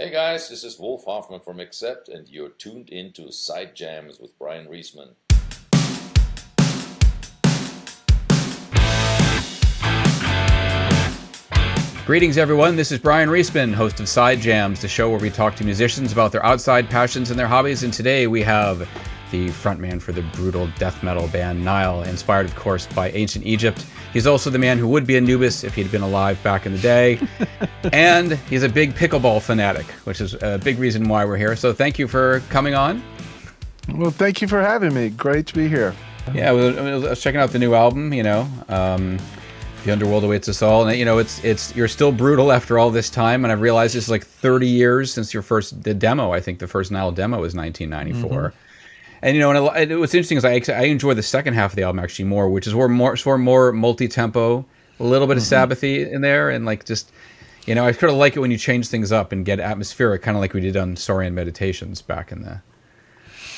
Hey guys, this is Wolf Hoffman from Accept, and you're tuned into Side Jams with Bryan Reesman. Greetings, everyone. This is Bryan Reesman, host of Side Jams, the show where we talk to musicians about their outside passions and their hobbies. And today we have the frontman for the brutal death metal band Nile, inspired, of course, by ancient Egypt. He's also the man who would be Anubis if he'd been alive back in the day. And he's a big pickleball fanatic, which is a big reason why we're here. So thank you for coming on. Well, thank you for having me. Great to be here. Yeah, I was checking out the new album, The Underworld Awaits Us All, and it's you're still brutal after all this time, and I've realized it's like 30 years since the demo. I think the first Nile demo was 1994. Mm-hmm. And what's interesting is I enjoy the second half of the album actually more, which is more multi-tempo, a little bit of Sabbathy in there, and like just I kind of like it when you change things up and get atmospheric, kind of like we did on Saurian Meditations back in the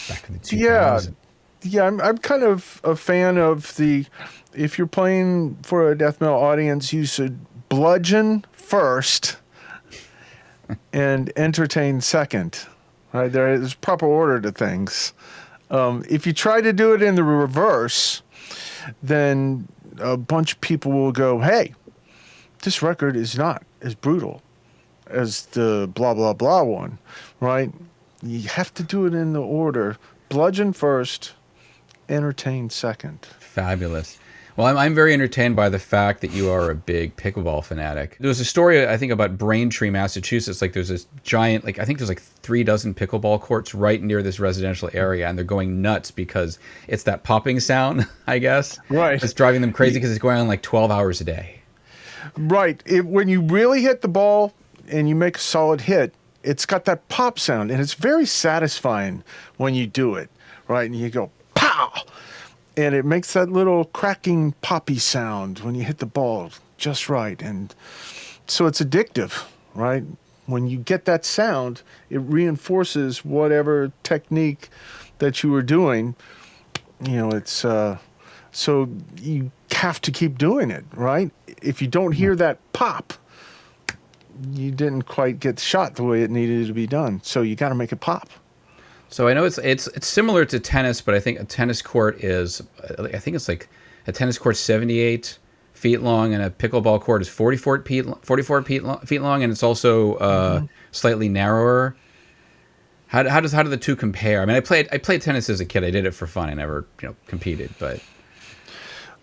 2000s. Yeah, I'm kind of a fan of if you're playing for a death metal audience, you should bludgeon first and entertain second. Right? There is proper order to things. If you try to do it in the reverse, then a bunch of people will go, hey, this record is not as brutal as the blah, blah, blah one, right? You have to do it in the order. Bludgeon first, entertain second. Fabulous. Well, I'm very entertained by the fact that you are a big pickleball fanatic. There was a story, I think, about Braintree, Massachusetts. Like, there's this giant, I think there's like 3 dozen pickleball courts right near this residential area, and they're going nuts because it's that popping sound, I guess. Right. It's driving them crazy because it's going on like 12 hours a day. Right. When you really hit the ball and you make a solid hit, it's got that pop sound, and it's very satisfying when you do it, right? And you go, pow! And it makes that little cracking poppy sound when you hit the ball just right. And so it's addictive, right? When you get that sound, it reinforces whatever technique that you were doing. It's so you have to keep doing it, right? If you don't hear that pop, you didn't quite get shot the way it needed to be done. So you got to make it pop. So I know it's similar to tennis, but I think a tennis court is, I think it's like a tennis court 78 feet long, and a pickleball court is 44 feet long, and it's also slightly narrower. How do the two compare? I mean, I played tennis as a kid. I did it for fun. I never competed, but.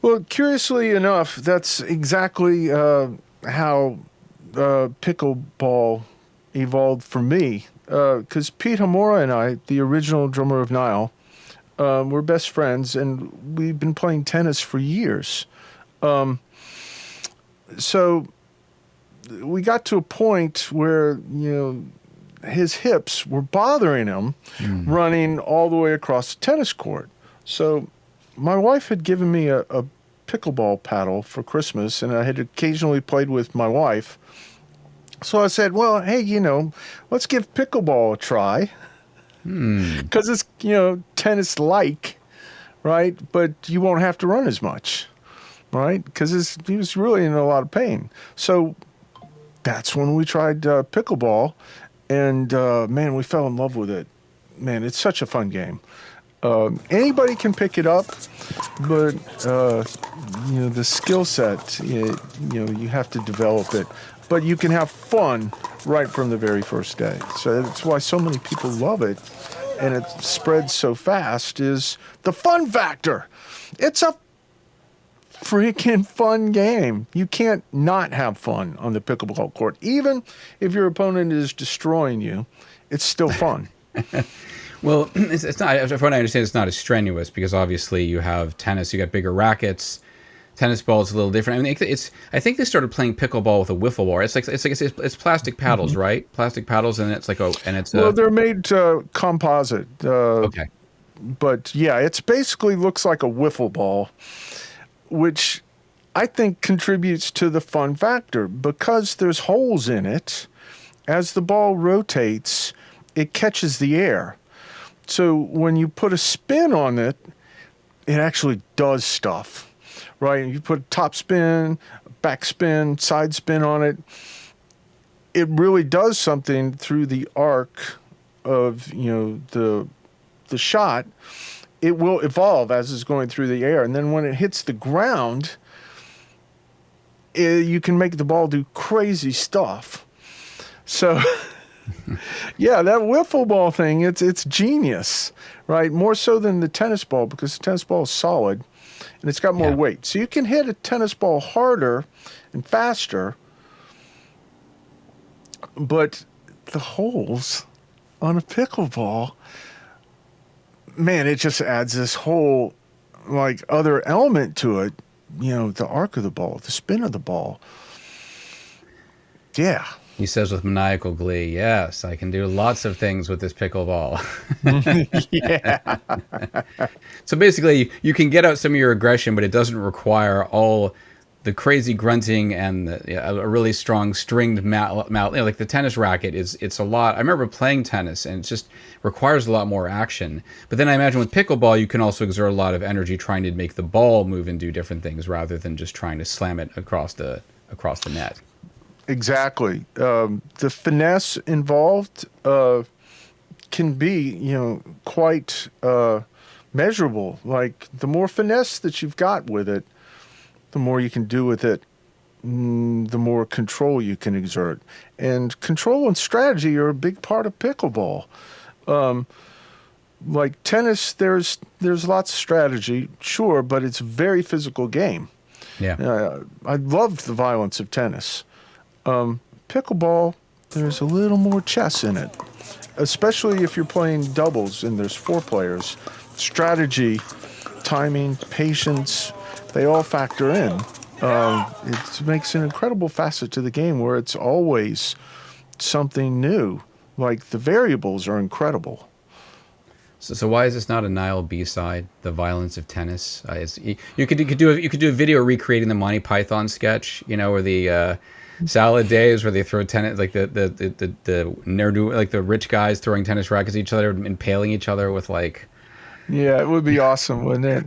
Well, curiously enough, that's exactly how pickleball evolved for me. Because Pete Hamora and I, the original drummer of Nile, we're best friends, and we've been playing tennis for years. So we got to a point where, his hips were bothering him running all the way across the tennis court. So my wife had given me a pickleball paddle for Christmas, and I had occasionally played with my wife. So I said, well, hey, let's give pickleball a try. Because it's, tennis-like, right? But you won't have to run as much, right? Because he was really in a lot of pain. So that's when we tried pickleball. And, man, we fell in love with it. Man, it's such a fun game. Anybody can pick it up, but, the skill set, you have to develop it. But you can have fun right from the very first day. So that's why so many people love it, and it spreads so fast, is the fun factor. It's a freaking fun game. You can't not have fun on the pickleball court. Even if your opponent is destroying you, it's still fun. Well, it's not, from what I understand, it's not as strenuous because obviously you have tennis, you got bigger rackets. Tennis ball is a little different. I mean, I think they started playing pickleball with a wiffle ball. It's plastic paddles, right? Plastic paddles, and they're made composite. Okay. But yeah, it's basically looks like a wiffle ball, which I think contributes to the fun factor because there's holes in it. As the ball rotates, it catches the air. So when you put a spin on it, it actually does stuff. Right, you put top spin, back spin, side spin on it. it really does something through the arc of, the shot. It will evolve as it's going through the air, and then when it hits the ground, you can make the ball do crazy stuff. So, yeah, that wiffle ball thing, it's genius, right? More so than the tennis ball, because the tennis ball is solid and it's got more weight. So you can hit a tennis ball harder and faster, but the holes on a pickleball, man, it just adds this whole like other element to it. The arc of the ball, the spin of the ball. Yeah. He says with maniacal glee, yes, I can do lots of things with this pickleball. Yeah. So basically, you can get out some of your aggression, but it doesn't require all the crazy grunting and a really strong stringed mallet. Like the tennis racket it's a lot. I remember playing tennis, and it just requires a lot more action. But then I imagine with pickleball, you can also exert a lot of energy trying to make the ball move and do different things rather than just trying to slam it across the net. Exactly. The finesse involved can be, quite measurable. Like the more finesse that you've got with it, the more you can do with it, the more control you can exert. And control and strategy are a big part of pickleball. Like tennis, there's lots of strategy, sure, but it's a very physical game. Yeah. I loved the violence of tennis. Pickleball, there's a little more chess in it, especially if you're playing doubles and there's 4 players. Strategy, timing, patience, they all factor in. It makes an incredible facet to the game where it's always something new. Like the variables are incredible. So why is this not a Nile B-side? The violence of tennis. You could do a video recreating the Monty Python sketch. Where the salad days where they throw tennis, like the ne'er-do, like the rich guys throwing tennis rackets at each other, impaling each other with like. Yeah, it would be awesome, wouldn't it?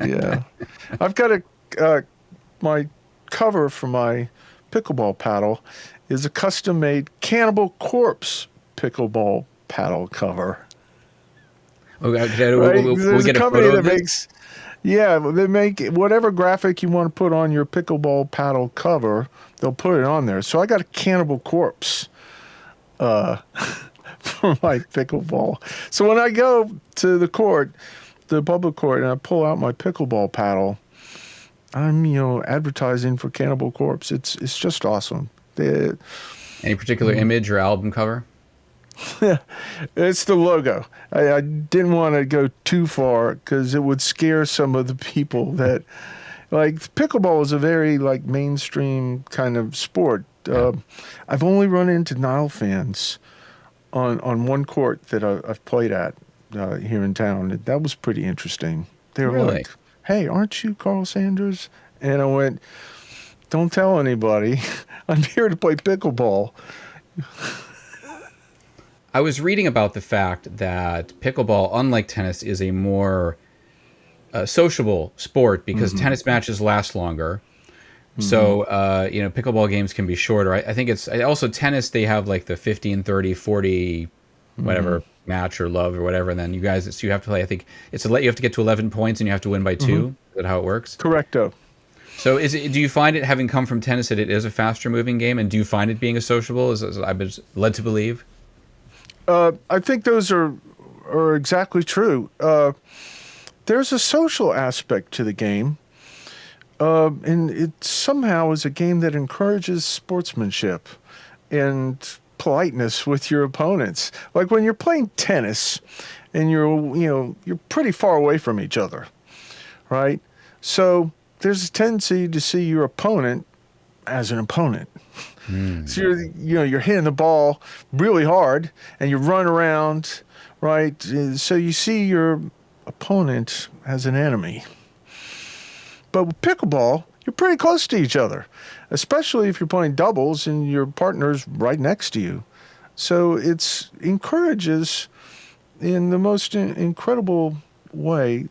Yeah, I've got my cover for my pickleball paddle is a custom-made Cannibal Corpse pickleball paddle cover. Okay, Right? we'll get a a company photo that of this? makes. Yeah, they make whatever graphic you want to put on your pickleball paddle cover, they'll put it on there. So I got a Cannibal Corpse for my pickleball. So when I go to the public court, and I pull out my pickleball paddle, I'm advertising for Cannibal Corpse. It's just awesome. Any particular image or album cover? It's the logo. I didn't want to go too far because it would scare some of the people that like pickleball is a very like mainstream kind of sport. I've only run into Nile fans on one court that I've played at here in town. That was pretty interesting. They were Really? like, "Hey, aren't you Karl Sanders?" And I went, "Don't tell anybody. I'm here to play pickleball." I was reading about the fact that pickleball, unlike tennis, is a more sociable sport because tennis matches last longer. So, pickleball games can be shorter. I think it's also tennis. They have like the 15, 30, 40, whatever match or love or whatever. And then you have to play, I think you have to get to 11 points and you have to win by 2. Is that how it works? Correcto. So do you find it, having come from tennis, that it is a faster moving game? And do you find it being as sociable as I've been led to believe? I think those are exactly true. There's a social aspect to the game, and it somehow is a game that encourages sportsmanship and politeness with your opponents. Like when you're playing tennis, and you're pretty far away from each other, right? So there's a tendency to see your opponent as an opponent. So you're hitting the ball really hard and you run around, right? So you see your opponent as an enemy. But with pickleball, you're pretty close to each other, especially if you're playing doubles and your partner's right next to you. So it encourages, in the most incredible way,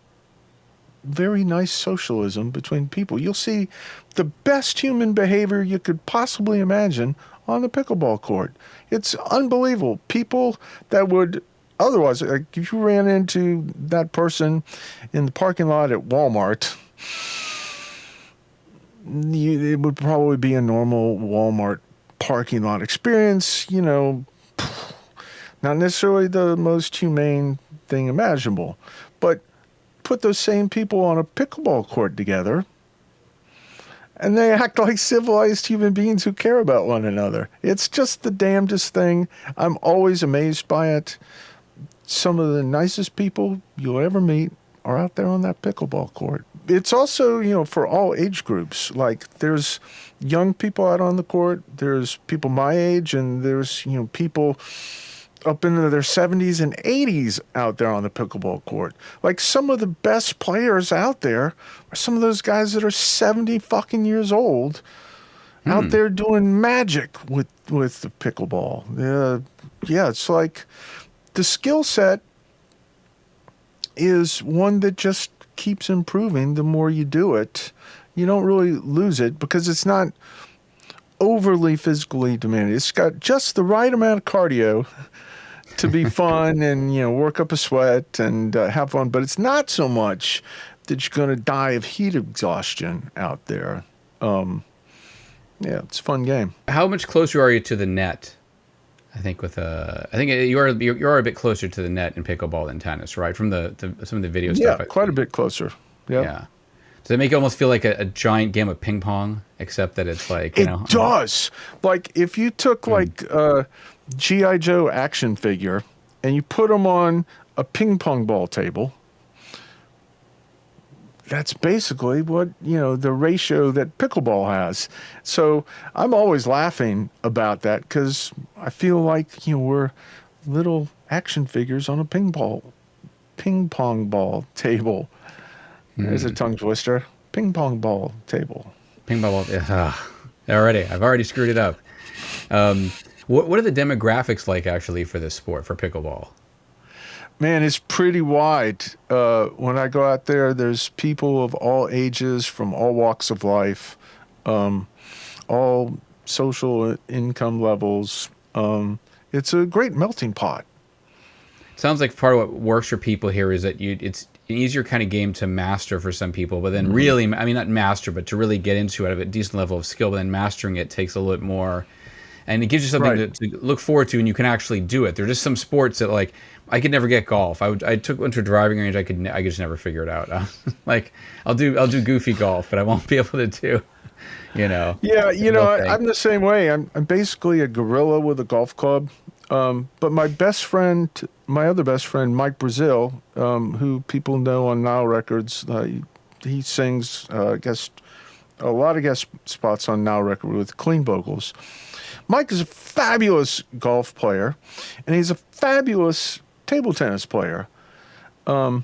very nice socialism between people. You'll see the best human behavior you could possibly imagine on the pickleball court. It's unbelievable. People that would otherwise, like if you ran into that person in the parking lot at Walmart, it would probably be a normal Walmart parking lot experience, not necessarily the most humane thing imaginable. But put those same people on a pickleball court together, and they act like civilized human beings who care about one another. It's just the damnedest thing. I'm always amazed by it. Some of the nicest people you'll ever meet are out there on that pickleball court. It's also, for all age groups. Like, there's young people out on the court, there's people my age, and there's, people up into their 70s and 80s out there on the pickleball court. Like, some of the best players out there are some of those guys that are 70 fucking years old out there doing magic with the pickleball. Yeah, it's like the skill set is one that just keeps improving the more you do it. You don't really lose it because it's not overly physically demanding. It's got just the right amount of cardio to be fun and, work up a sweat and have fun. But it's not so much that you're going to die of heat exhaustion out there. Yeah, it's a fun game. How much closer are you to the net? I think you are a bit closer to the net in pickleball than tennis, right? From some of the video stuff. Yeah, quite a bit closer. Yep. Yeah. Does it make it almost feel like a giant game of ping pong, except that it's like, It does. Like, if you took like a G.I. Joe action figure and you put them on a ping pong ball table, that's basically what, the ratio that pickleball has. So I'm always laughing about that because I feel like, we're little action figures on a ping pong ball table. There's a tongue twister. Ping pong ball table. Ping pong ball. I've already screwed it up. What are the demographics like actually for this sport, for pickleball? Man, it's pretty wide. When I go out there, there's people of all ages from all walks of life, all social income levels. It's a great melting pot. Sounds like part of what works for people here is that it's an easier kind of game to master for some people, but then really, I mean, not master, but to really get into it at a decent level of skill, but then mastering it takes a little bit more, and it gives you something to look forward to, and you can actually do it. There are just some sports that, like, I could never get golf. I went to a driving range. I could just never figure it out. Like, I'll do goofy golf, but I won't be able to do, Yeah, I'm the same way. I'm basically a gorilla with a golf club. But my other best friend, Mike Brazil, who people know on Nile Records, he sings a lot of guest spots on Nile Record with clean vocals. Mike is a fabulous golf player, and he's a fabulous table tennis player. But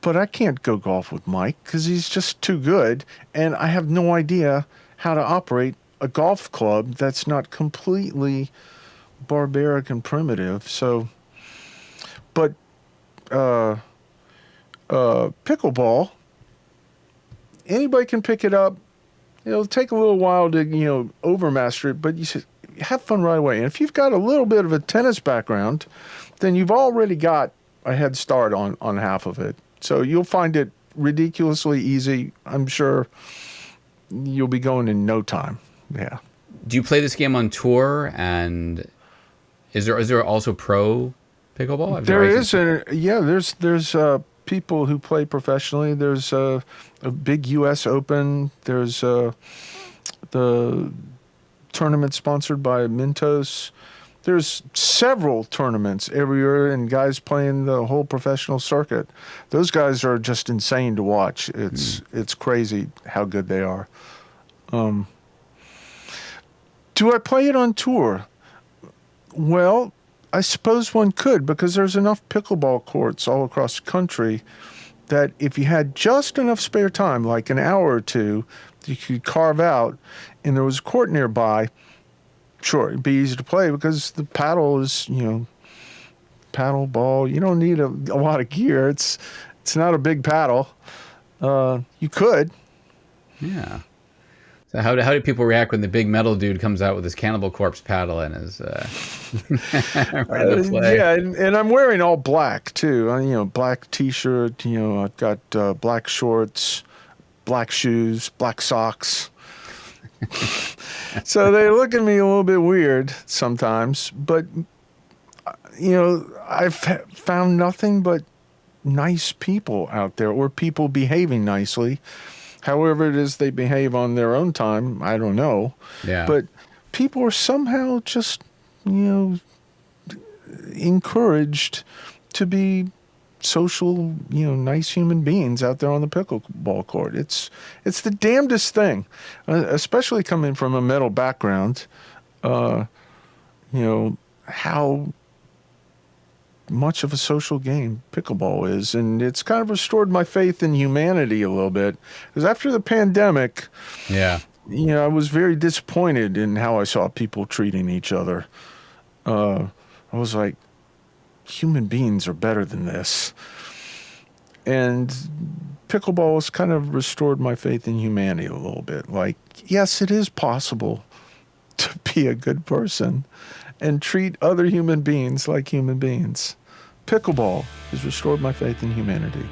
I can't go golf with Mike because he's just too good, and I have no idea how to operate a golf club that's not completely barbaric and primitive. So, but pickleball, anybody can pick it up. It'll take a little while to overmaster it, but you should have fun right away. And if you've got a little bit of a tennis background, then you've already got a head start on half of it. So you'll find it ridiculously easy. I'm sure you'll be going in no time. Yeah. Do you play this game on tour? And is there also pro pickleball? There's people who play professionally. There's a big U.S. Open. There's the tournament sponsored by Mentos. There's several tournaments every year, and guys playing the whole professional circuit. Those guys are just insane to watch. It's crazy how good they are. Do I play it on tour? Well, I suppose one could, because there's enough pickleball courts all across the country that if you had just enough spare time, like an hour or two, you could carve out, and there was a court nearby, sure, it'd be easy to play because the paddle is, paddle ball. You don't need a lot of gear. It's not a big paddle. You could. Yeah. So how do people react when the big metal dude comes out with his Cannibal Corpse paddle and is ready to play? Yeah, and I'm wearing all black too. Black T-shirt. I've got black shorts, black shoes, black socks. So they look at me a little bit weird sometimes, but I've found nothing but nice people out there, or people behaving nicely. However it is they behave on their own time, I don't know. Yeah. But people are somehow just, encouraged to be social, nice human beings out there on the pickleball court. It's the damnedest thing, especially coming from a metal background. How much of a social game pickleball is, and it's kind of restored my faith in humanity a little bit, because after the pandemic, I was very disappointed in how I saw people treating each other. I was like, human beings are better than this. And pickleball has kind of restored my faith in humanity a little bit. Like, yes, it is possible to be a good person and treat other human beings like human beings. Pickleball has restored my faith in humanity.